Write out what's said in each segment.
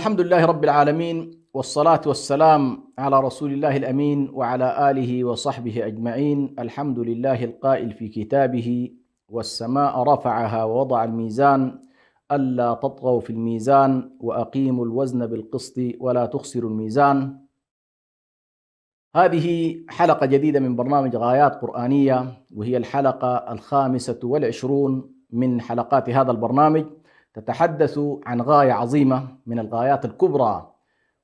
الحمد لله رب العالمين، والصلاة والسلام على رسول الله الأمين وعلى آله وصحبه أجمعين. الحمد لله القائل في كتابه: والسماء رفعها ووضع الميزان ألا تطغوا في الميزان وأقيموا الوزن بالقسط ولا تخسروا الميزان. هذه حلقة جديدة من برنامج غايات قرآنية، وهي الحلقة 25 من حلقات هذا البرنامج. تتحدث عن غاية عظيمة من الغايات الكبرى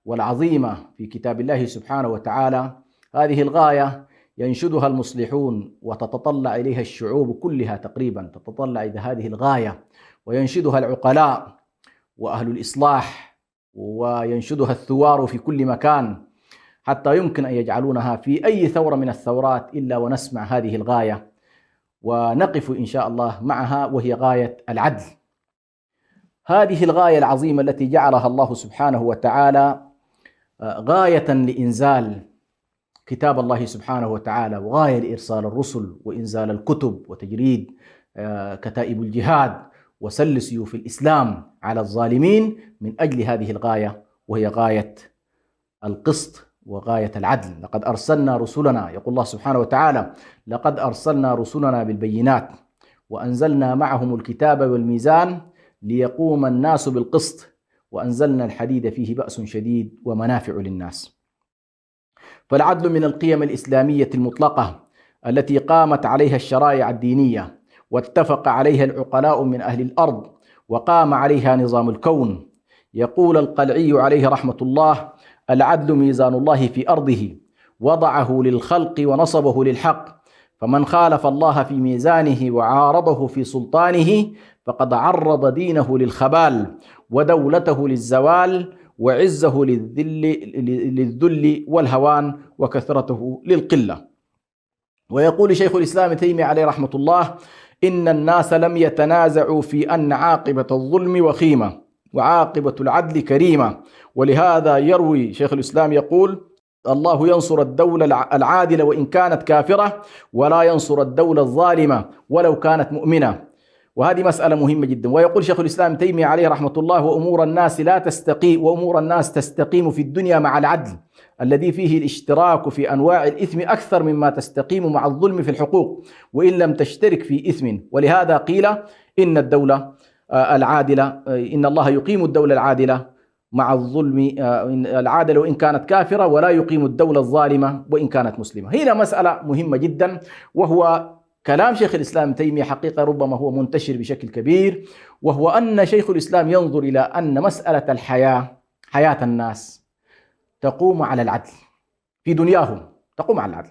والعظيمة في كتاب الله سبحانه وتعالى. هذه الغاية ينشدها المصلحون وتتطلع إليها الشعوب كلها تقريبا، تتطلع إلى هذه الغاية، وينشدها العقلاء وأهل الإصلاح، وينشدها الثوار في كل مكان، حتى يمكن أن يجعلونها في أي ثورة من الثورات إلا ونسمع هذه الغاية ونقف إن شاء الله معها، وهي غاية العدل. هذه الغاية العظيمة التي جعلها الله سبحانه وتعالى غاية لإنزال كتاب الله سبحانه وتعالى، وغاية لإرسال الرسل وإنزال الكتب وتجريد كتائب الجهاد وسل سيوف الإسلام على الظالمين من أجل هذه الغاية، وهي غاية القسط وغاية العدل. لقد أرسلنا رسلنا، يقول الله سبحانه وتعالى: لقد أرسلنا رسلنا بالبينات وأنزلنا معهم الكتاب والميزان ليقوم الناس بالقسط وأنزلنا الحديد فيه بأس شديد ومنافع للناس. فالعدل من القيم الإسلامية المطلقة التي قامت عليها الشرائع الدينية واتفق عليها العقلاء من أهل الأرض وقام عليها نظام الكون. يقول القلعي عليه رحمة الله: العدل ميزان الله في أرضه، وضعه للخلق ونصبه للحق، فمن خالف الله في ميزانه وعارضه في سلطانه فقد عرض دينه للخبال ودولته للزوال وعزه للذل والهوان وكثرته للقلة. ويقول شيخ الإسلام تيمية عليه رحمة الله: إن الناس لم يتنازعوا في أن عاقبة الظلم وخيمة وعاقبة العدل كريمة. ولهذا يروي شيخ الإسلام يقول: الله ينصر الدولة العادلة وإن كانت كافرة، ولا ينصر الدولة الظالمة ولو كانت مؤمنة. وهذه مسألة مهمة جدا. ويقول شيخ الإسلام تيمية عليه رحمة الله: وأمور الناس تستقيم في الدنيا مع العدل الذي فيه الاشتراك في أنواع الإثم أكثر مما تستقيم مع الظلم في الحقوق وإن لم تشترك في إثم. ولهذا قيل إن الدولة العادلة، إن الله يقيم الدولة العادلة مع الظلم العادلة وإن كانت كافرة، ولا يقيم الدولة الظالمة وإن كانت مسلمة. هنا مسألة مهمة جدا، وهو كلام شيخ الإسلام تيمية حقيقة ربما هو منتشر بشكل كبير، وهو أن شيخ الإسلام ينظر إلى أن مسألة حياة الناس تقوم على العدل في دنياهم، تقوم على العدل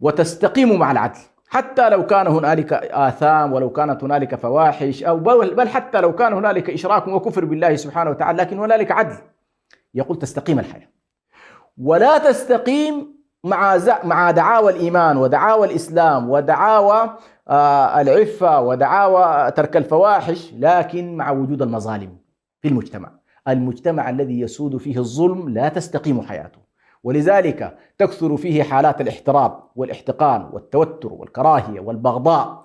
وتستقيم مع العدل، حتى لو كان هنالك آثام ولو كانت هنالك فواحش، أو بل حتى لو كان هنالك إشراك وكفر بالله سبحانه وتعالى، لكن هنالك عدل. يقول تستقيم الحياة، ولا تستقيم مع دعاوى الإيمان ودعاوى الإسلام ودعاوى العفة ودعاوى ترك الفواحش، لكن مع وجود المظالم في المجتمع الذي يسود فيه الظلم لا تستقيم حياته، ولذلك تكثر فيه حالات الاحتراب والاحتقان والتوتر والكراهية والبغضاء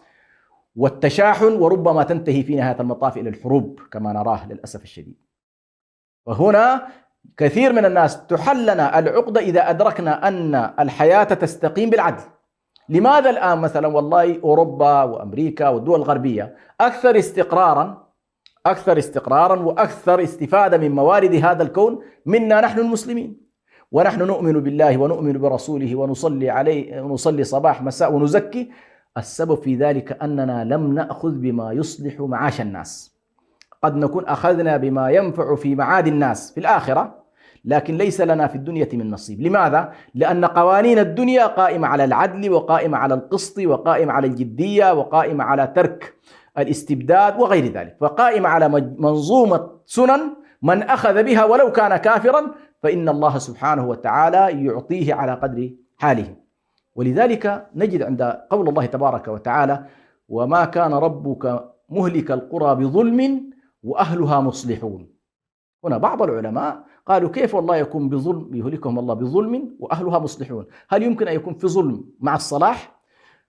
والتشاحن، وربما تنتهي في نهاية المطاف إلى الحروب كما نراه للأسف الشديد. وهنا كثير من الناس تحلنا العقدة إذا أدركنا أن الحياة تستقيم بالعدل. لماذا الآن مثلا والله أوروبا وأمريكا والدول الغربية أكثر استقرارا وأكثر استفادة من موارد هذا الكون منا نحن المسلمين، ونحن نؤمن بالله ونؤمن برسوله ونصلي عليه، ونصلي صباح مساء ونزكي؟ السبب في ذلك أننا لم نأخذ بما يصلح معاش الناس. قد نكون أخذنا بما ينفع في معاد الناس في الآخرة، لكن ليس لنا في الدنيا من نصيب. لماذا؟ لأن قوانين الدنيا قائمة على العدل وقائمة على القسط وقائمة على الجدية وقائمة على ترك الاستبداد وغير ذلك، وقائمة على منظومة سنن من أخذ بها ولو كان كافرا فإن الله سبحانه وتعالى يعطيه على قدر حاله. ولذلك نجد عند قول الله تبارك وتعالى: وما كان ربك مهلك القرى بظلم وأهلها مصلحون. هنا بعض العلماء قالوا: كيف الله يكون بظلم، يهلكهم الله بظلم وأهلها مصلحون؟ هل يمكن أن يكون في ظلم مع الصلاح؟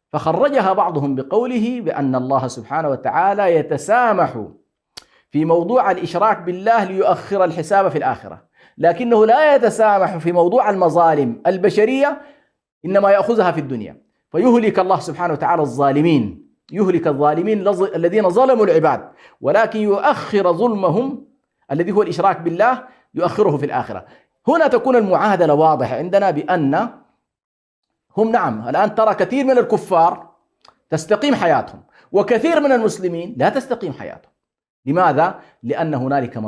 فخرجها بعضهم بقوله بأن الله سبحانه وتعالى يتسامح في موضوع الإشراك بالله ليؤخر الحساب في الآخرة، لكنه لا يتسامح في موضوع المظالم البشرية، إنما يأخذها في الدنيا. فيهلك الله سبحانه وتعالى الظالمين، يهلك الظالمين الذين ظلموا العباد، ولكن يؤخر ظلمهم الذي هو الإشراك بالله، يؤخره في الآخرة. هنا تكون المعادلة واضحة عندنا بأن هم نعم الآن ترى كثير من الكفار تستقيم حياتهم، وكثير من المسلمين لا تستقيم حياتهم. لماذا؟ لأن هنالك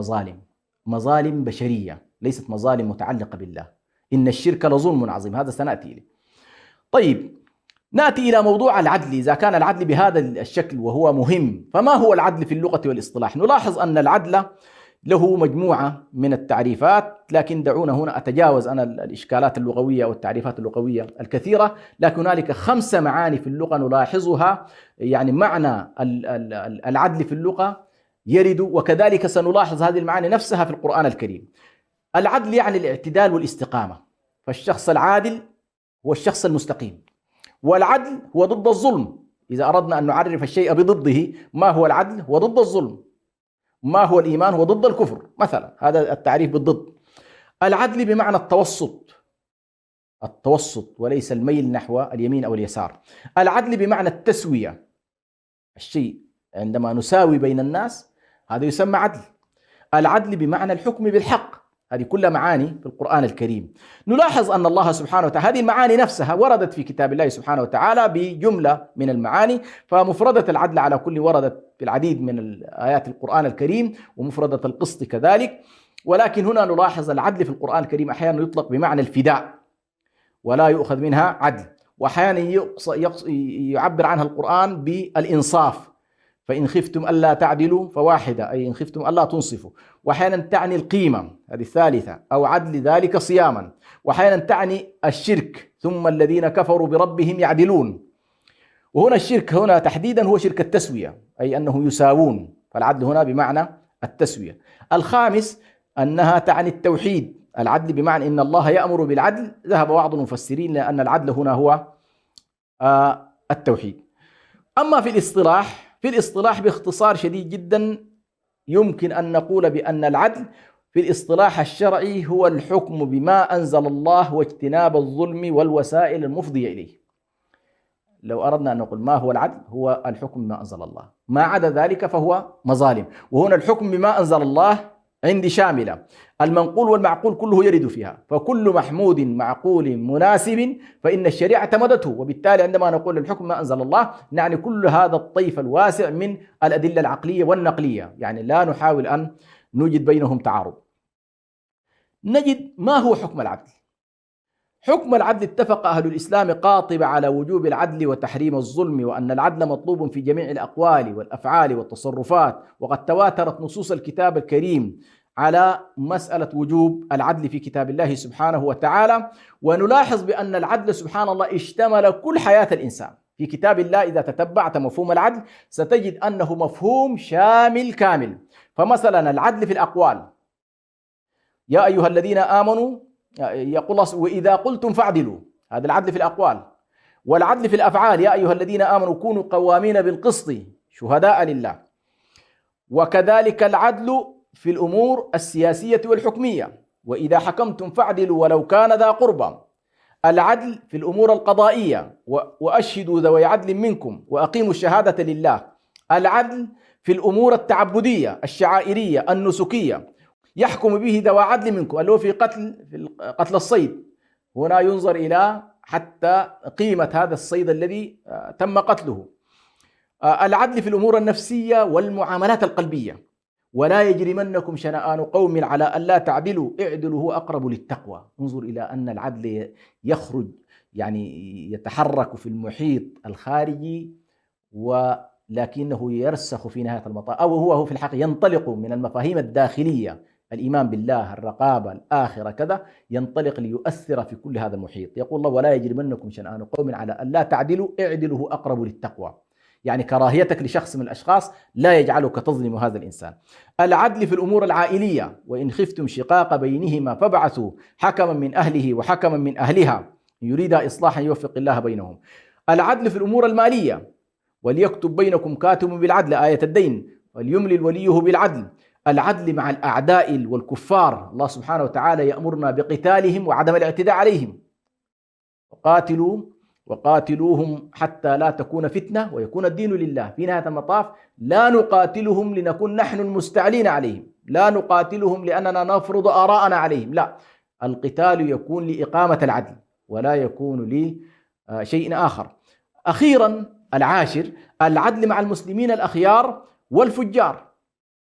مظالم بشرية، ليست مظالم متعلقة بالله. إن الشرك لظلم عظيم، هذا سنأتي إليه. طيب، نأتي إلى موضوع العدل. إذا كان العدل بهذا الشكل وهو مهم، فما هو العدل في اللغة والاصطلاح؟ نلاحظ أن العدل له مجموعة من التعريفات، لكن دعونا هنا أتجاوز أنا الإشكالات اللغوية والتعريفات اللغوية الكثيرة. لكن هنالك 5 معاني في اللغة نلاحظها، يعني معنى العدل في اللغة يرد، وكذلك سنلاحظ هذه المعاني نفسها في القرآن الكريم. العدل يعني الاعتدال والاستقامة، فالشخص العادل هو الشخص المستقيم، والعدل هو ضد الظلم. إذا أردنا أن نعرف الشيء بضده، ما هو العدل؟ هو ضد الظلم. ما هو الإيمان؟ هو ضد الكفر مثلا، هذا التعريف بالضد. العدل بمعنى التوسط وليس الميل نحو اليمين أو اليسار. العدل بمعنى التسوية، الشيء عندما نساوي بين الناس هذا يسمى عدل. العدل بمعنى الحكم بالحق، هذه كلها معاني في القرآن الكريم. نلاحظ أن الله سبحانه وتعالى هذه المعاني نفسها وردت في كتاب الله سبحانه وتعالى بجملة من المعاني، فمفردة العدل على كل وردت في العديد من آيات القرآن الكريم، ومفردة القسط كذلك. ولكن هنا نلاحظ العدل في القرآن الكريم أحيانا يطلق بمعنى الفداء ولا يؤخذ منها عدل، وأحيانا يعبر عنها القرآن بالإنصاف، فإن خفتم ألا تعدلوا فواحدة، أي إن خفتم ألا تنصفوا. وأحيانا تعني القيمة، هذه الثالثة، أو عدل ذلك صياما. وأحيانا تعني الشرك، ثم الذين كفروا بربهم يعدلون. وهنا الشرك هنا تحديدا هو شرك التسوية، أي أنه يساوون، فالعدل هنا بمعنى التسوية. الخامس أنها تعني التوحيد، العدل بمعنى إن الله يأمر بالعدل. ذهب بعض المفسرين لأن العدل هنا هو التوحيد. أما في الإصطلاح باختصار شديد جدا يمكن أن نقول بأن العدل في الاصطلاح الشرعي هو الحكم بما أنزل الله واجتناب الظلم والوسائل المفضية إليه. لو أردنا أن نقول ما هو العدل، هو الحكم بما أنزل الله، ما عدا ذلك فهو مظالم. وهنا الحكم بما أنزل الله عندي شاملة، المنقول والمعقول كله يرد فيها، فكل محمود معقول مناسب فإن الشريعة اعتمدته. وبالتالي عندما نقول الحكم ما أنزل الله نعني كل هذا الطيف الواسع من الأدلة العقلية والنقلية، يعني لا نحاول أن نوجد بينهم تعارض. نجد ما هو حكم العدل. حكم العدل اتفق أهل الإسلام قاطبة على وجوب العدل وتحريم الظلم، وأن العدل مطلوب في جميع الأقوال والأفعال والتصرفات، وقد تواترت نصوص الكتاب الكريم على مسألة وجوب العدل في كتاب الله سبحانه وتعالى. ونلاحظ بأن العدل سبحان الله اشتمل كل حياة الإنسان في كتاب الله. إذا تتبعت مفهوم العدل ستجد أنه مفهوم شامل كامل. فمثلا العدل في الأقوال، يا أيها الذين آمنوا، يقول الله وإذا قلتم فاعدلوا، هذا العدل في الأقوال. والعدل في الأفعال، يا أيها الذين آمنوا كونوا قوامين بالقسط شهداء لله. وكذلك العدل في الأمور السياسية والحكمية، وإذا حكمتم فاعدلوا ولو كان ذا قربى. العدل في الأمور القضائية، وأشهدوا ذوي عدل منكم وأقيموا الشهادة لله. العدل في الأمور التعبدية الشعائرية النسكية، يحكم به ذوي عدل منكم، اللي هو في قتل الصيد، هنا ينظر إلى حتى قيمة هذا الصيد الذي تم قتله. العدل في الأمور النفسية والمعاملات القلبية، ولا يجرمنكم شنآن قوم على ألا تعدلوا اعدلوا هو أقرب للتقوى. انظر إلى أن العدل يخرج، يعني يتحرك في المحيط الخارجي، ولكنه يرسخ في نهاية المطاف، أو هو في الحقيقة ينطلق من المفاهيم الداخلية، الإيمان بالله، الرقابة، الآخرة، كذا، ينطلق ليؤثر في كل هذا المحيط. يقول الله ولا يجرمنكم شنآن قوم على ألا تعدلوا اعدلوا هو أقرب للتقوى، يعني كراهيتك لشخص من الأشخاص لا يجعلك تظلم هذا الإنسان. العدل في الأمور العائلية، وإن خفتم شقاق بينهما فابعثوا حكما من أهله وحكما من أهلها يريد إصلاحا يوفق الله بينهم. العدل في الأمور المالية، وليكتب بينكم كاتب بالعدل، آية الدين، وليملل وليه بالعدل. العدل مع الأعداء والكفار. الله سبحانه وتعالى يأمرنا بقتالهم وعدم الاعتداء عليهم. وقاتلوهم حتى لا تكون فتنة ويكون الدين لله. في نهاية المطاف لا نقاتلهم لنكون نحن المستعلين عليهم، لا نقاتلهم لأننا نفرض آراءنا عليهم، لا، القتال يكون لإقامة العدل ولا يكون لشيء آخر. أخيرا العاشر، العدل مع المسلمين الأخيار والفجار.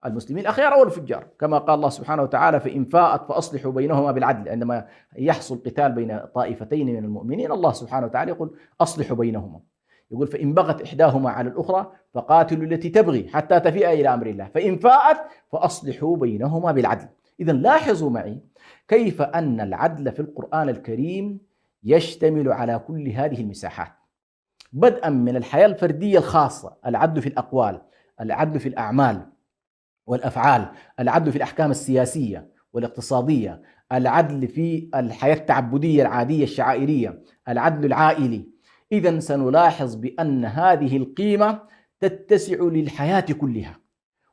المسلمين الأخيار والفجار، كما قال الله سبحانه وتعالى: فإن فاءت فأصلحوا بينهما بالعدل. عندما يحصل قتال بين طائفتين من المؤمنين الله سبحانه وتعالى يقول: أصلحوا بينهما. يقول: فإن بغت إحداهما على الأخرى فقاتلوا التي تبغي حتى تفيء إلى أمر الله فإن فاءت فأصلحوا بينهما بالعدل. إذا لاحظوا معي كيف أن العدل في القرآن الكريم يشتمل على كل هذه المساحات، بدءا من الحياة الفردية الخاصة، العدل في الأقوال، العدل في الأعمال والأفعال، العدل في الأحكام السياسية والاقتصادية، العدل في الحياة التعبدية العادية الشعائرية، العدل العائلي. إذن سنلاحظ بأن هذه القيمة تتسع للحياة كلها.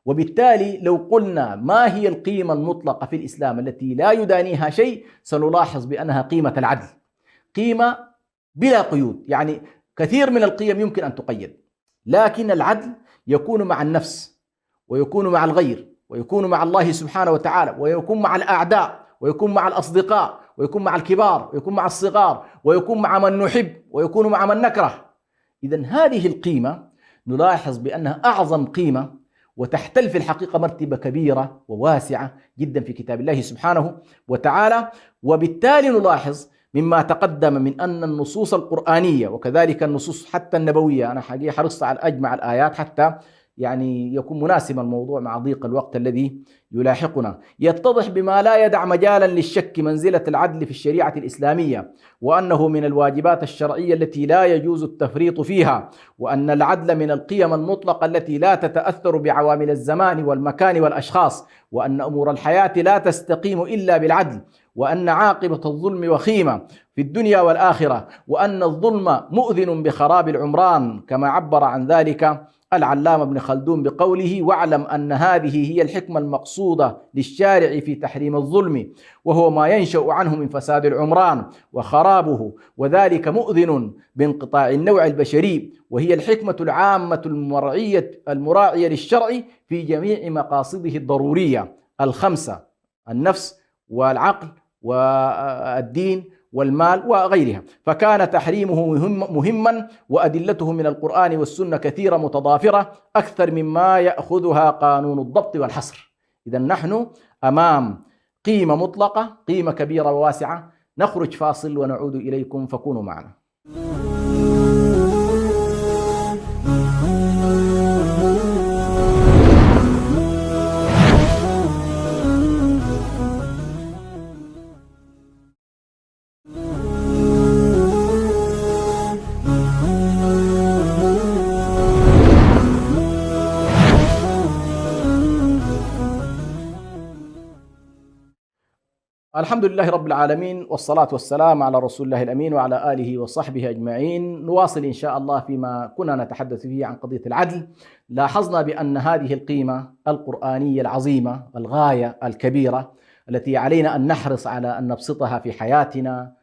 وبالتالي لو قلنا ما هي القيمة المطلقة في الإسلام التي لا يدانيها شيء، سنلاحظ بأنها قيمة العدل، قيمة بلا قيود. يعني كثير من القيم يمكن أن تقيد، لكن العدل يكون مع النفس، ويكون مع الغير، ويكون مع الله سبحانه وتعالى، ويكون مع الأعداء، ويكون مع الأصدقاء، ويكون مع الكبار، ويكون مع الصغار، ويكون مع من نحب، ويكون مع من نكره. إذن هذه القيمة نلاحظ بأنها أعظم قيمة، وتحتل في الحقيقة مرتبة كبيرة وواسعة جدا في كتاب الله سبحانه وتعالى. وبالتالي نلاحظ مما تقدم من أن النصوص القرآنية وكذلك النصوص حتى النبوية، أنا حقيقة حرصت على أجمع الآيات حتى يعني يكون مناسب الموضوع مع ضيق الوقت الذي يلاحقنا، يتضح بما لا يدع مجالا للشك منزلة العدل في الشريعة الإسلامية، وأنه من الواجبات الشرعية التي لا يجوز التفريط فيها، وأن العدل من القيم المطلقة التي لا تتأثر بعوامل الزمان والمكان والأشخاص، وأن أمور الحياة لا تستقيم إلا بالعدل، وأن عاقبة الظلم وخيمة في الدنيا والآخرة، وأن الظلم مؤذن بخراب العمران، كما عبر عن ذلك العلامة ابن خلدون بقوله: واعلم أن هذه هي الحكمة المقصودة للشارع في تحريم الظلم، وهو ما ينشأ عنه من فساد العمران وخرابه، وذلك مؤذن بانقطاع النوع البشري، وهي الحكمة العامة المراعية للشرع في جميع مقاصده الضرورية الخمسة: النفس والعقل والدين والمال وغيرها. فكان تحريمه مهما، وأدلته من القرآن والسنة كثيرة متضافرة أكثر مما يأخذها قانون الضبط والحصر. إذا نحن أمام قيمة مطلقة، قيمة كبيرة وواسعة. نخرج فاصل ونعود إليكم، فكونوا معنا. الحمد لله رب العالمين، والصلاة والسلام على رسول الله الأمين وعلى آله وصحبه أجمعين. نواصل إن شاء الله فيما كنا نتحدث فيه عن قضية العدل. لاحظنا بأن هذه القيمة القرآنية العظيمة الغاية الكبيرة التي علينا أن نحرص على أن نبسطها في حياتنا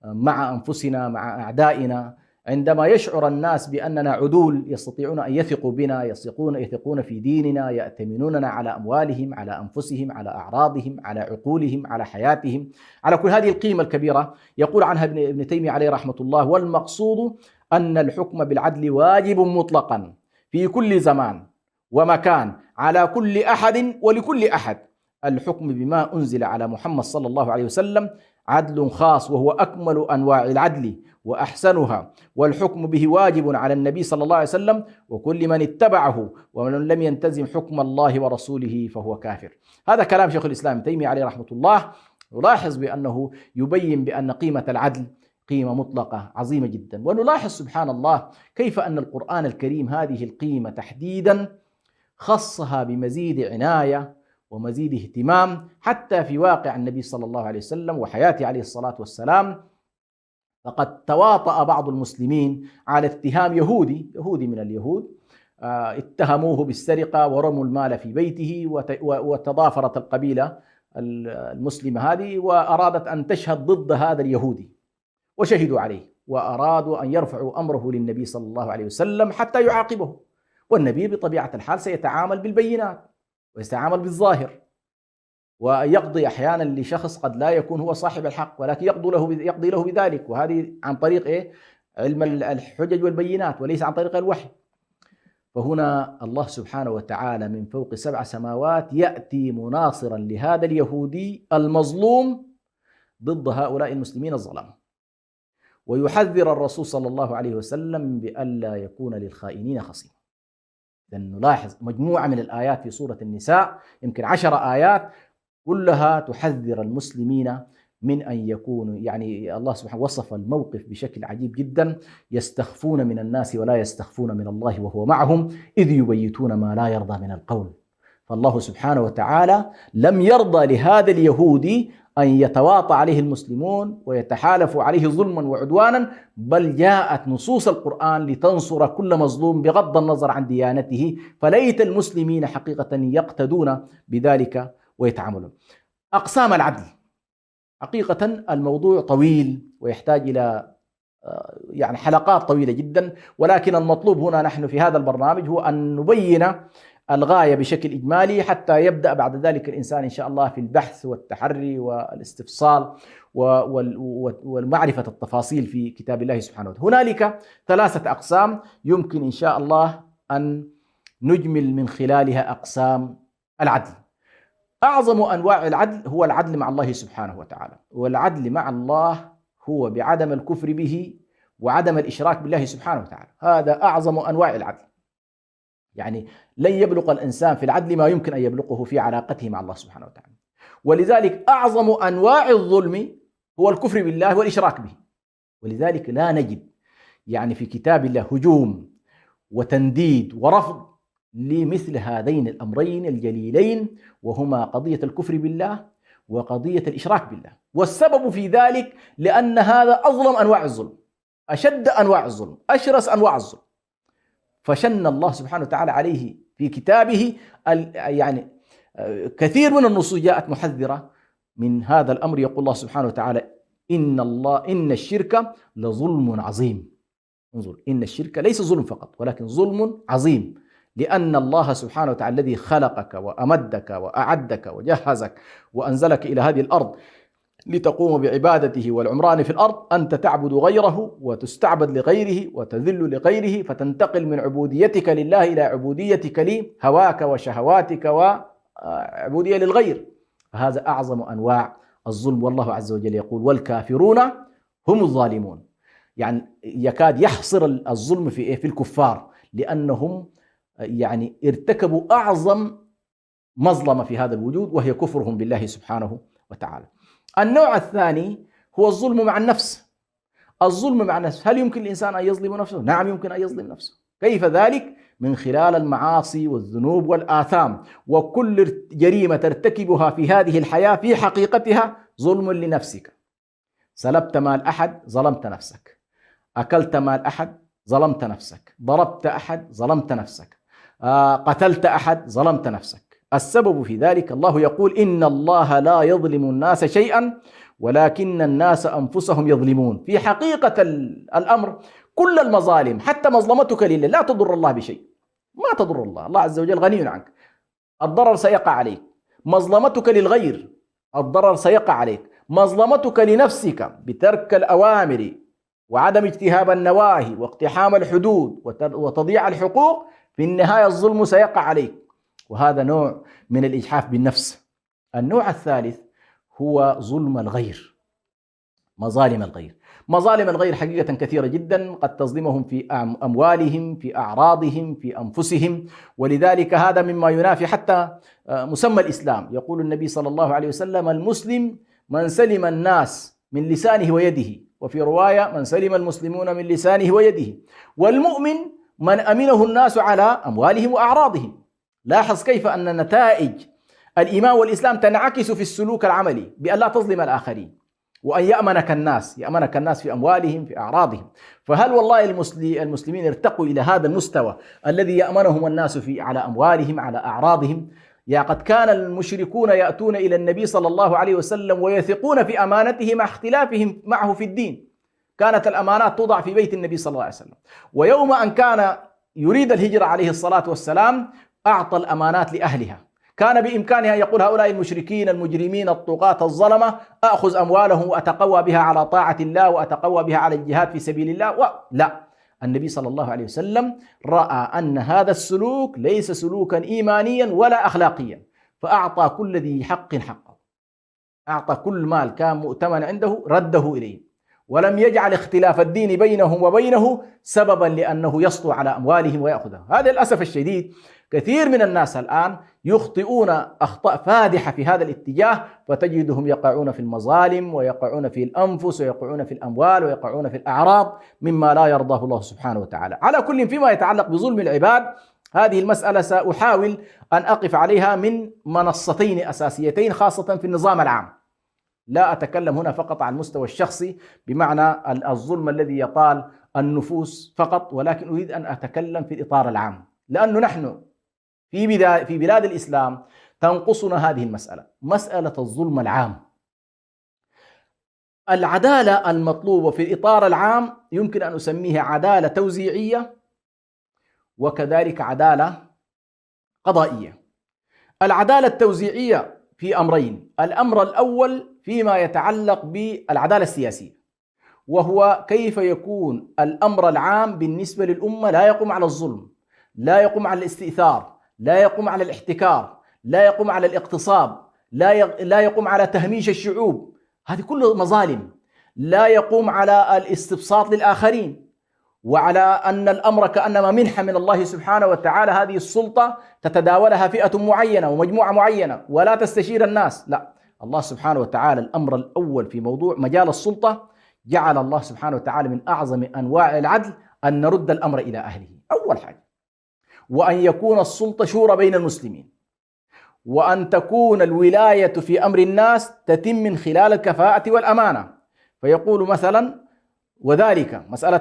مع أنفسنا مع أعدائنا، عندما يشعر الناس بأننا عدول يستطيعون أن يثقوا بنا، يثقون في ديننا، يأتمنوننا على أموالهم، على أنفسهم، على أعراضهم، على عقولهم، على حياتهم، على كل هذه القيمة الكبيرة. يقول عنها ابن تيمية عليه رحمة الله: والمقصود أن الحكم بالعدل واجب مطلقا في كل زمان ومكان على كل أحد ولكل أحد. الحكم بما أنزل على محمد صلى الله عليه وسلم عدل خاص، وهو أكمل أنواع العدل وأحسنها، والحكم به واجب على النبي صلى الله عليه وسلم وكل من اتبعه، ومن لم ينتزم حكم الله ورسوله فهو كافر. هذا كلام شيخ الإسلام ابن تيمية عليه رحمة الله. نلاحظ بأنه يبين بأن قيمة العدل قيمة مطلقة عظيمة جدا. ونلاحظ سبحان الله كيف أن القرآن الكريم هذه القيمة تحديدا خصها بمزيد عناية ومزيد اهتمام، حتى في واقع النبي صلى الله عليه وسلم وحياته عليه الصلاة والسلام. فقد تواطأ بعض المسلمين على اتهام يهودي من اليهود اتهموه بالسرقة ورموا المال في بيته، وتضافرت القبيلة المسلمة هذه وأرادت أن تشهد ضد هذا اليهودي، وشهدوا عليه وأرادوا أن يرفعوا أمره للنبي صلى الله عليه وسلم حتى يعاقبه. والنبي بطبيعة الحال سيتعامل بالبينات ويتعامل بالظاهر، ويقضي أحيانا لشخص قد لا يكون هو صاحب الحق، ولكن يقضي له بذلك، وهذه عن طريق علم الحجج والبينات وليس عن طريق الوحي. فهنا الله سبحانه وتعالى من فوق 7 سماوات يأتي مناصرا لهذا اليهودي المظلوم ضد هؤلاء المسلمين الظلام، ويحذر الرسول صلى الله عليه وسلم بألا يكون للخائنين خصيم. لأن نلاحظ مجموعة من الآيات في سورة النساء، يمكن 10 آيات كلها تحذر المسلمين من أن يكونوا، يعني الله سبحانه وصف الموقف بشكل عجيب جدا: يستخفون من الناس ولا يستخفون من الله وهو معهم إذ يبيتون ما لا يرضى من القول. فالله سبحانه وتعالى لم يرضى لهذا اليهودي أن يتواطى عليه المسلمون ويتحالفوا عليه ظلما وعدوانا، بل جاءت نصوص القرآن لتنصر كل مظلوم بغض النظر عن ديانته. فليت المسلمين حقيقة يقتدون بذلك ويتعاملون. أقسام العدل، حقيقة الموضوع طويل ويحتاج إلى يعني حلقات طويلة جدا، ولكن المطلوب هنا نحن في هذا البرنامج هو أن نبين الغاية بشكل إجمالي، حتى يبدأ بعد ذلك الإنسان إن شاء الله في البحث والتحري والاستفصال ومعرفة التفاصيل في كتاب الله سبحانه وتعالى. هنالك 3 أقسام يمكن إن شاء الله أن نجمل من خلالها أقسام العدل. أعظم أنواع العدل هو العدل مع الله سبحانه وتعالى، والعدل مع الله هو بعدم الكفر به وعدم الإشراك بالله سبحانه وتعالى. هذا أعظم أنواع العدل، يعني لن يبلغ الإنسان في العدل ما يمكن أن يبلغه في علاقته مع الله سبحانه وتعالى. ولذلك أعظم أنواع الظلم هو الكفر بالله والإشراك به. ولذلك لا نجد يعني في كتاب الله هجوم وتنديد ورفض لمثل هذين الأمرين الجليلين، وهما قضية الكفر بالله وقضية الإشراك بالله. والسبب في ذلك لأن هذا أظلم أنواع الظلم، أشد أنواع الظلم، أشرس أنواع الظلم. فشن الله سبحانه وتعالى عليه في كتابه يعني كثير من النصوص جاءت محذرة من هذا الأمر. يقول الله سبحانه وتعالى: إن الشرك لظلم عظيم. انظر، إن الشرك ليس ظلم فقط ولكن ظلم عظيم، لأن الله سبحانه وتعالى الذي خلقك وأمدك وأعدك وجهزك وأنزلك إلى هذه الأرض لتقوم بعبادته والعمران في الأرض، أنت تعبد غيره وتستعبد لغيره وتذل لغيره، فتنتقل من عبوديتك لله إلى عبوديتك لهواك وشهواتك وعبودية للغير. فهذا أعظم أنواع الظلم. والله عز وجل يقول: والكافرون هم الظالمون. يعني يكاد يحصر الظلم في الكفار، لأنهم يعني ارتكبوا أعظم مظلمة في هذا الوجود، وهي كفرهم بالله سبحانه وتعالى. النوع الثاني هو الظلم مع النفس. الظلم مع النفس، هل يمكن الإنسان أن يظلم نفسه؟ نعم، يمكن أن يظلم نفسه. كيف ذلك؟ من خلال المعاصي والذنوب والآثام. وكل جريمة ترتكبها في هذه الحياة في حقيقتها ظلم لنفسك. سلبت مال أحد، ظلمت نفسك. أكلت مال أحد، ظلمت نفسك. ضربت أحد، ظلمت نفسك. قتلت أحد، ظلمت نفسك. السبب في ذلك الله يقول: إن الله لا يظلم الناس شيئا ولكن الناس أنفسهم يظلمون. في حقيقة الأمر كل المظالم حتى مظلمتك لله لا تضر الله بشيء، ما تضر الله. الله عز وجل غني عنك، الضرر سيقع عليك. مظلمتك للغير، الضرر سيقع عليك. مظلمتك لنفسك بترك الأوامر وعدم اجتهاب النواهي واقتحام الحدود وتضييع الحقوق، في النهاية الظلم سيقع عليك، وهذا نوع من الإجحاف بالنفس. النوع الثالث هو ظلم الغير، مظالم الغير. مظالم الغير حقيقة كثيرة جدا، قد تظلمهم في أموالهم، في أعراضهم، في أنفسهم. ولذلك هذا مما ينافي حتى مسمى الإسلام. يقول النبي صلى الله عليه وسلم: المسلم من سلم الناس من لسانه ويده، وفي رواية: من سلم المسلمون من لسانه ويده. والمؤمن من أمنه الناس على أموالهم وأعراضهم. لاحظ كيف أن نتائج الإيمان والإسلام تنعكس في السلوك العملي، بأن لا تظلم الآخرين. وأن يأمنك الناس في أموالهم في أعراضهم. فهل والله المسلمين ارتقوا إلى هذا المستوى الذي يأمنهم الناس على أموالهم على أعراضهم؟ يا قد كان المشركون يأتون إلى النبي صلى الله عليه وسلم ويثقون في أمانته مع اختلافهم معه في الدين. كانت الأمانات توضع في بيت النبي صلى الله عليه وسلم، ويوم أن كان يريد الهجرة عليه الصلاة والسلام أعطى الأمانات لأهلها. كان بإمكانه أن يقول هؤلاء المشركين المجرمين الطغاة الظلمة أخذ أموالهم وأتقوى بها على طاعة الله وأتقوى بها على الجهاد في سبيل الله، لا، النبي صلى الله عليه وسلم رأى أن هذا السلوك ليس سلوكا إيمانيا ولا أخلاقيا، فأعطى كل ذي حق حقه، أعطى كل مال كان مؤتمن عنده رده إليه، ولم يجعل اختلاف الدين بينهم وبينه سببا لأنه يسطو على أموالهم ويأخذها. هذا للأسف الشديد كثير من الناس الآن يخطئون أخطاء فادحة في هذا الاتجاه، فتجدهم يقعون في المظالم ويقعون في الأنفس ويقعون في الأموال ويقعون في الأعراض مما لا يرضاه الله سبحانه وتعالى. على كل، فيما يتعلق بظلم العباد، هذه المسألة سأحاول أن أقف عليها من منصتين أساسيتين، خاصة في النظام العام. لا أتكلم هنا فقط عن المستوى الشخصي بمعنى الظلم الذي يطال النفوس فقط، ولكن أريد أن أتكلم في الإطار العام، لأنه نحن في بلاد الإسلام تنقصنا هذه المسألة، مسألة الظلم العام. العدالة المطلوبة في الإطار العام يمكن أن أسميها عدالة توزيعية وكذلك عدالة قضائية. العدالة التوزيعية في أمرين: الأمر الأول فيما يتعلق بالعدالة السياسية، وهو كيف يكون الأمر العام بالنسبة للأمة لا يقوم على الظلم، لا يقوم على الاستئثار، لا يقوم على الاحتكار، لا يقوم على الاغتصاب، لا يقوم على تهميش الشعوب، هذه كلها مظالم. لا يقوم على الاستبساط للآخرين، وعلى أن الأمر كأنما منحة من الله سبحانه وتعالى، هذه السلطة تتداولها فئة معينة ومجموعة معينة ولا تستشير الناس. لا، الله سبحانه وتعالى الأمر الأول في موضوع مجال السلطة جعل الله سبحانه وتعالى من أعظم أنواع العدل أن نرد الأمر إلى أهله أول حاجة، وأن يكون السلطة شورى بين المسلمين، وأن تكون الولاية في أمر الناس تتم من خلال الكفاءة والأمانة. فيقول مثلا: وذلك مسألة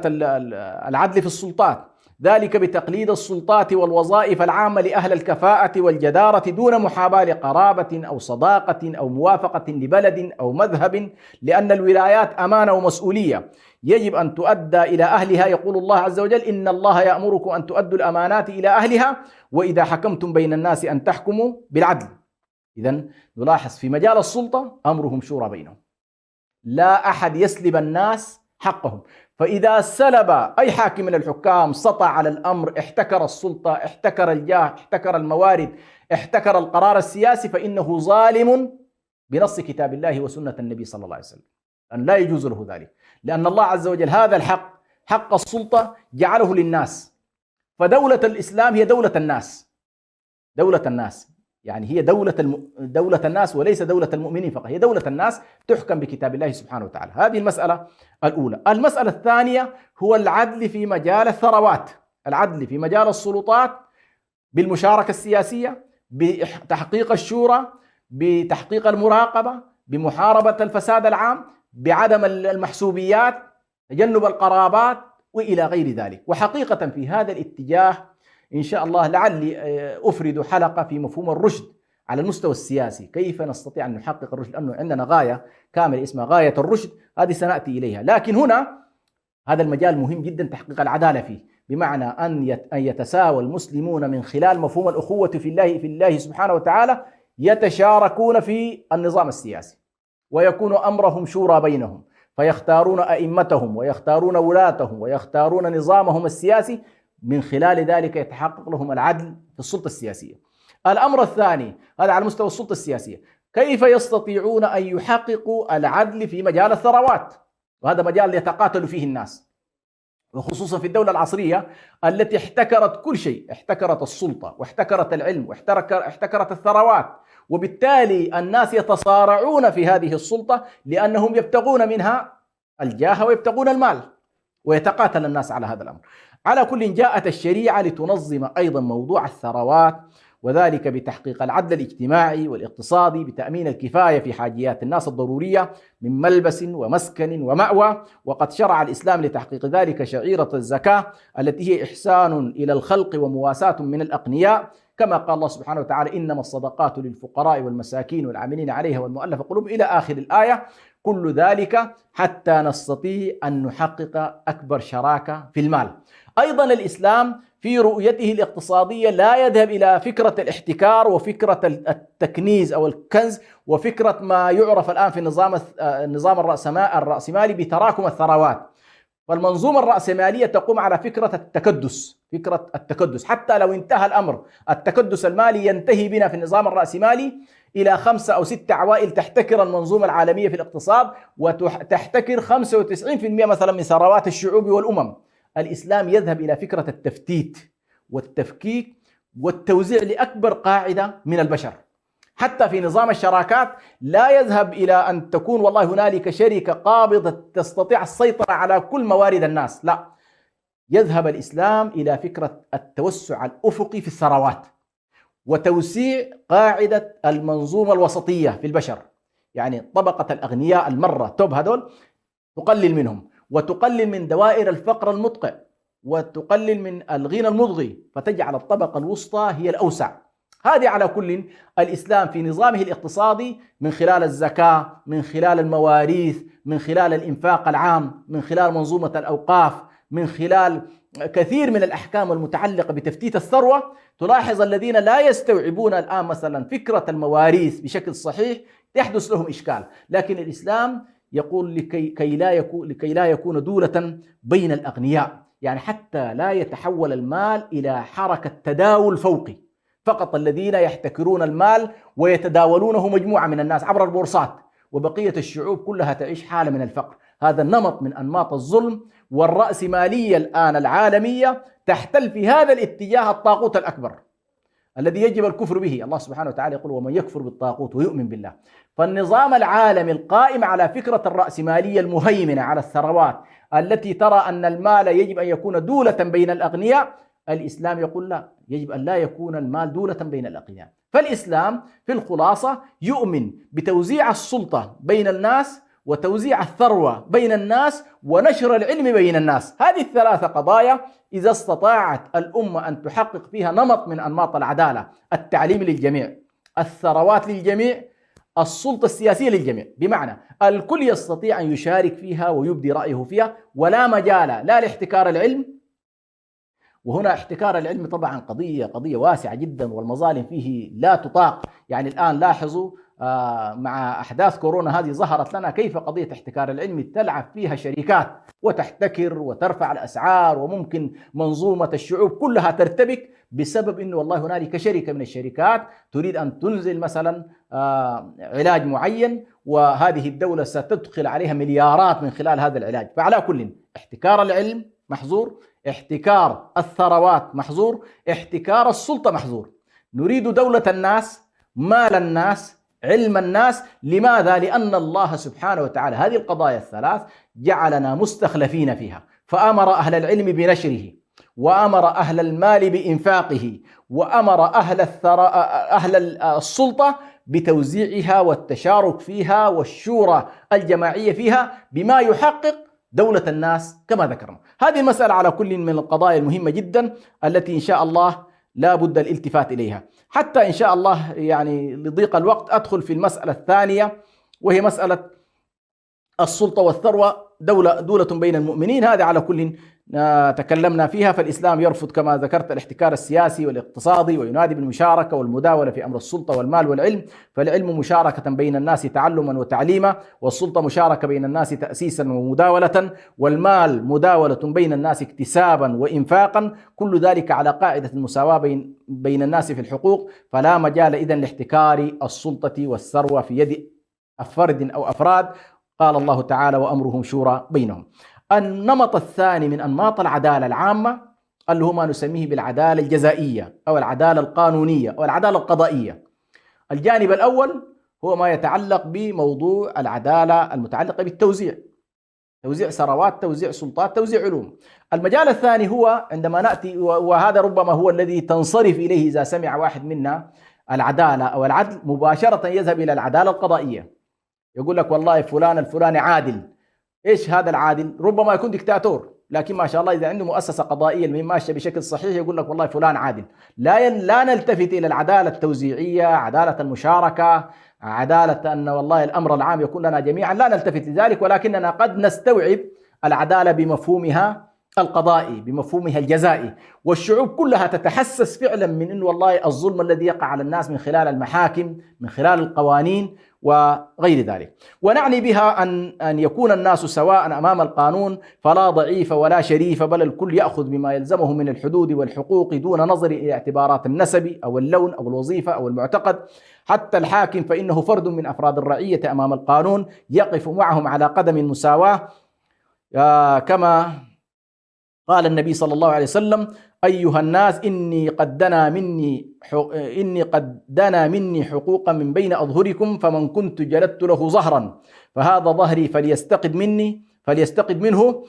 العدل في السلطات، ذلك بتقليد السلطات والوظائف العامة لأهل الكفاءة والجدارة دون محاباة لقرابة أو صداقة أو موافقة لبلد أو مذهب، لأن الولايات أمانة ومسؤولية يجب أن تؤدى إلى أهلها. يقول الله عز وجل: إن الله يأمركم أن تؤدوا الأمانات إلى أهلها وإذا حكمتم بين الناس أن تحكموا بالعدل. إذن نلاحظ في مجال السلطة أمرهم شورى بينهم، لا أحد يسلب الناس حقهم. فإذا سلب أي حاكم من الحكام، سطع على الأمر، احتكر السلطة، احتكر الجاه، احتكر الموارد، احتكر القرار السياسي، فإنه ظالم بنص كتاب الله وسنة النبي صلى الله عليه وسلم، أن لا يجوز له ذلك، لأن الله عز وجل هذا الحق، حق السلطة، جعله للناس. فدولة الإسلام هي دولة الناس، دولة الناس، يعني هي دولة الناس وليس دولة المؤمنين فقط، هي دولة الناس تحكم بكتاب الله سبحانه وتعالى. هذه المسألة الأولى. المسألة الثانية هو العدل في مجال الثروات، العدل في مجال السلطات بالمشاركة السياسية، بتحقيق الشورى، بتحقيق المراقبة، بمحاربة الفساد العام، بعدم المحسوبيات، تجنب القرابات وإلى غير ذلك. وحقيقة في هذا الاتجاه إن شاء الله لعلي أفرد حلقة في مفهوم الرشد على المستوى السياسي، كيف نستطيع أن نحقق الرشد، لأنه عندنا غاية كاملة اسمها غاية الرشد، هذه سنأتي إليها. لكن هنا هذا المجال مهم جدا تحقيق العدالة فيه، بمعنى أن يتساوى المسلمون من خلال مفهوم الأخوة في الله سبحانه وتعالى، يتشاركون في النظام السياسي ويكون أمرهم شورى بينهم، فيختارون أئمتهم ويختارون ولاتهم ويختارون نظامهم السياسي، من خلال ذلك يتحقق لهم العدل في السلطة السياسية. الأمر الثاني، هذا على مستوى السلطة السياسية، كيف يستطيعون أن يحققوا العدل في مجال الثروات، وهذا مجال يتقاتل فيه الناس، وخصوصا في الدولة العصرية التي احتكرت كل شيء، احتكرت السلطة واحتكرت العلم واحتكرت الثروات، وبالتالي الناس يتصارعون في هذه السلطة لأنهم يبتغون منها الجاه ويبتغون المال، ويتقاتل الناس على هذا الأمر. على كل، جاءت الشريعة لتنظم أيضا موضوع الثروات وذلك بتحقيق العدل الاجتماعي والاقتصادي، بتأمين الكفاية في حاجيات الناس الضرورية من ملبس ومسكن ومأوى. وقد شرع الإسلام لتحقيق ذلك شعيرة الزكاة التي هي إحسان إلى الخلق ومواساة من الأغنياء، كما قال الله سبحانه وتعالى: إنما الصدقات للفقراء والمساكين والعاملين عليها والمؤلف قلوب، إلى آخر الآية. كل ذلك حتى نستطيع أن نحقق أكبر شراكة في المال. أيضا الإسلام في رؤيته الاقتصادية لا يذهب إلى فكرة الاحتكار وفكرة التكنيز أو الكنز وفكرة ما يعرف الآن في النظام الرأسمالي بتراكم الثروات. فالمنظومة الرأسمالية تقوم على فكرة التكدس، حتى لو انتهى الأمر، التكدس المالي ينتهي بنا في النظام الرأسمالي إلى 5 أو 6 عوائل تحتكر المنظومة العالمية في الاقتصاد وتحتكر 95% مثلا من ثروات الشعوب والأمم. الإسلام يذهب إلى فكرة التفتيت والتفكيك والتوزيع لأكبر قاعدة من البشر. حتى في نظام الشراكات لا يذهب إلى أن تكون والله هنالك شركة قابضة تستطيع السيطرة على كل موارد الناس، لا، يذهب الإسلام إلى فكرة التوسع الأفقي في الثروات وتوسيع قاعدة المنظومة الوسطية في البشر، يعني طبقة الأغنياء المرة توب هذول تقلل منهم وتقلل من دوائر الفقر المدقع وتقلل من الغنى المضغي، فتجعل الطبقة الوسطى هي الأوسع. هذه على كل الإسلام في نظامه الاقتصادي من خلال الزكاة، من خلال المواريث، من خلال الإنفاق العام، من خلال منظومة الأوقاف، من خلال كثير من الأحكام المتعلقة بتفتيت الثروة. تلاحظ الذين لا يستوعبون الآن مثلا فكرة المواريث بشكل صحيح يحدث لهم إشكال، لكن الإسلام يقول لكي لا يكون دولة بين الأغنياء، يعني حتى لا يتحول المال إلى حركة تداول فوقي، فقط الذين يحتكرون المال ويتداولونه مجموعة من الناس عبر البورصات، وبقية الشعوب كلها تعيش حالة من الفقر. هذا النمط من أنماط الظلم، والرأسمالية الآن العالمية تحتل في هذا الاتجاه الطاغوت الأكبر الذي يجب الكفر به. الله سبحانه وتعالى يقول: ومن يكفر بالطاغوت ويؤمن بالله. فالنظام العالمي القائم على فكرة الرأسمالية المهيمنة على الثروات التي ترى أن المال يجب أن يكون دولة بين الأغنياء، الإسلام يقول لا، يجب أن لا يكون المال دولة بين الأغنياء. فالإسلام في الخلاصة يؤمن بتوزيع السلطة بين الناس وتوزيع الثروة بين الناس ونشر العلم بين الناس. هذه الثلاثة قضايا إذا استطاعت الأمة أن تحقق فيها نمط من أنماط العدالة: التعليم للجميع، الثروات للجميع، السلطة السياسية للجميع، بمعنى الكل يستطيع أن يشارك فيها ويبدي رأيه فيها، ولا مجال لا لاحتكار العلم. وهنا احتكار العلم طبعا قضية واسعة جدا، والمظالم فيه لا تطاق. يعني الآن لاحظوا مع أحداث كورونا هذه ظهرت لنا كيف قضية احتكار العلم تلعب فيها شركات وتحتكر وترفع الأسعار، وممكن منظومة الشعوب كلها ترتبك بسبب أنه والله هنالك شركة من الشركات تريد أن تنزل مثلا علاج معين، وهذه الدولة ستدخل عليها مليارات من خلال هذا العلاج. فعلى كل احتكار العلم محظور، احتكار الثروات محظور، احتكار السلطة محظور. نريد دولة الناس، مال الناس، علم الناس. لماذا؟ لأن الله سبحانه وتعالى هذه القضايا الثلاث جعلنا مستخلفين فيها، فأمر أهل العلم بنشره، وأمر أهل المال بإنفاقه، وأمر أهل السلطة بتوزيعها والتشارك فيها والشورى الجماعية فيها بما يحقق دولة الناس كما ذكرنا. هذه المسألة على كل من القضايا المهمة جدا التي إن شاء الله لا بد الالتفات إليها. حتى إن شاء الله يعني لضيق الوقت أدخل في المسألة الثانية، وهي مسألة السلطة والثروة دولة بين المؤمنين. هذا على كل تكلمنا فيها. فالإسلام يرفض كما ذكرت الاحتكار السياسي والاقتصادي، وينادي بالمشاركة والمداولة في أمر السلطة والمال والعلم. فالعلم مشاركة بين الناس تعلما وتعليما، والسلطة مشاركة بين الناس تأسيسا ومداولة، والمال مداولة بين الناس اكتسابا وإنفاقا، كل ذلك على قاعدة المساواة بين الناس في الحقوق. فلا مجال إذن لاحتكار السلطة والثروة في يد فرد أو أفراد. قال الله تعالى: وأمرهم شورى بينهم. النمط الثاني من أنماط العدالة العامة اللي هو ما نسميه بالعدالة الجزائية أو العدالة القانونية أو العدالة القضائية. الجانب الأول هو ما يتعلق بموضوع العدالة المتعلقة بالتوزيع. توزيع ثروات، توزيع سلطات، توزيع علوم. المجال الثاني هو عندما نأتي، وهذا ربما هو الذي تنصرف إليه إذا سمع واحد منا العدالة أو العدل، مباشرة يذهب إلى العدالة القضائية. يقول لك والله فلان الفلاني عادل. إيش هذا العادل؟ ربما يكون دكتاتور، لكن ما شاء الله إذا عنده مؤسسة قضائية ماشية بشكل صحيح يقول لك والله فلان عادل. لا نلتفت إلى العدالة التوزيعية، عدالة المشاركة، عدالة أن والله الأمر العام يكون لنا جميعا، لا نلتفت لذلك، ولكننا قد نستوعب العدالة بمفهومها القضائي، بمفهومها الجزائي. والشعوب كلها تتحسس فعلا من أن والله الظلم الذي يقع على الناس من خلال المحاكم، من خلال القوانين وغير ذلك. ونعني بها أن يكون الناس سواء أمام القانون، فلا ضعيف ولا شريف، بل الكل يأخذ بما يلزمه من الحدود والحقوق دون نظر إلى اعتبارات النسب أو اللون أو الوظيفة أو المعتقد. حتى الحاكم فإنه فرد من أفراد الرعية أمام القانون، يقف معهم على قدم المساواة، كما قال النبي صلى الله عليه وسلم: أيها الناس إني قد دنا مني حقوقا من بين أظهركم، فمن كنت جلدت له ظهرا فهذا ظهري فليستقد منه،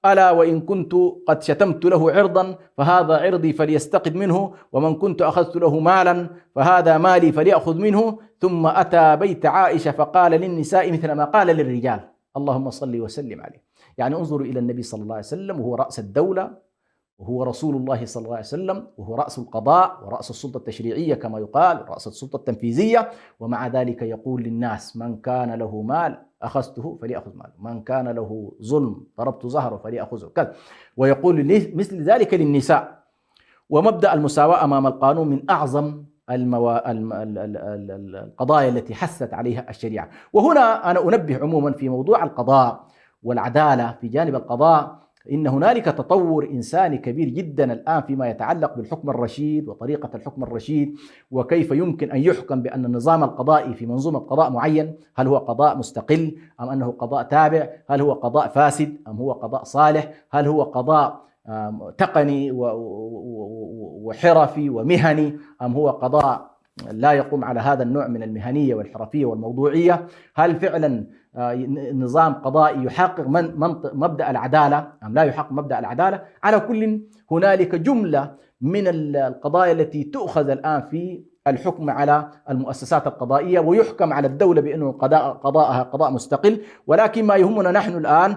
ألا وإن كنت قد شتمت له عرضا فهذا عرضي فليستقد منه، ومن كنت أخذت له مالا فهذا مالي فليأخذ منه. ثم أتى بيت عائشة فقال للنساء مثل ما قال للرجال، اللهم صل وسلم عليه. يعني انظروا إلى النبي صلى الله عليه وسلم وهو رأس الدولة، وهو رسول الله صلى الله عليه وسلم، وهو رأس القضاء ورأس السلطة التشريعية كما يقال، رأس السلطة التنفيذية، ومع ذلك يقول للناس: من كان له مال أخذته فليأخذ ماله، من كان له ظلم ضربت ظهره فليأخذه، كذا. ويقول مثل ذلك للنساء. ومبدأ المساواة أمام القانون من أعظم القضايا التي حثت عليها الشريعة. وهنا أنا أنبه عموما في موضوع القضاء والعدالة في جانب القضاء، إن هنالك تطور إنساني كبير جدا الآن فيما يتعلق بالحكم الرشيد وطريقة الحكم الرشيد، وكيف يمكن أن يحكم بأن النظام القضائي في منظومة قضاء معين، هل هو قضاء مستقل أم أنه قضاء تابع، هل هو قضاء فاسد أم هو قضاء صالح، هل هو قضاء تقني وحرفي ومهني أم هو قضاء لا يقوم على هذا النوع من المهنية والحرفية والموضوعية، هل فعلا نظام قضائي يحقق مبدأ العدالة أم لا يحقق مبدأ العدالة. على كل هنالك جملة من القضايا التي تؤخذ الآن في الحكم على المؤسسات القضائية، ويحكم على الدولة بأنه قضاءها قضاء مستقل. ولكن ما يهمنا نحن الآن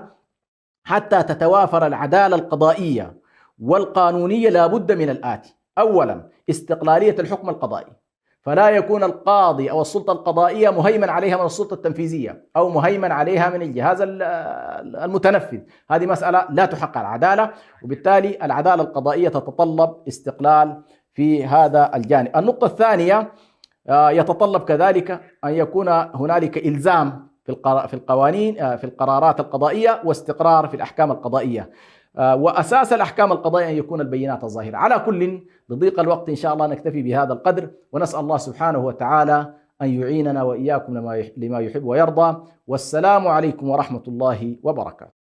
حتى تتوافر العدالة القضائية والقانونية لابد من الآتي: أولا استقلالية الحكم القضائي، فلا يكون القاضي أو السلطة القضائية مهيمن عليها من السلطة التنفيذية أو مهيمن عليها من الجهاز المتنفذ، هذه مسألة لا تحقق العدالة، وبالتالي العدالة القضائية تتطلب استقلال في هذا الجانب. النقطة الثانية يتطلب كذلك أن يكون هنالك إلزام في القوانين في القرارات القضائية واستقرار في الأحكام القضائية، وأساس الأحكام القضائية أن يكون البينات الظاهرة. على كل بضيق الوقت إن شاء الله نكتفي بهذا القدر، ونسأل الله سبحانه وتعالى أن يعيننا وإياكم لما يحب ويرضى. والسلام عليكم ورحمة الله وبركاته.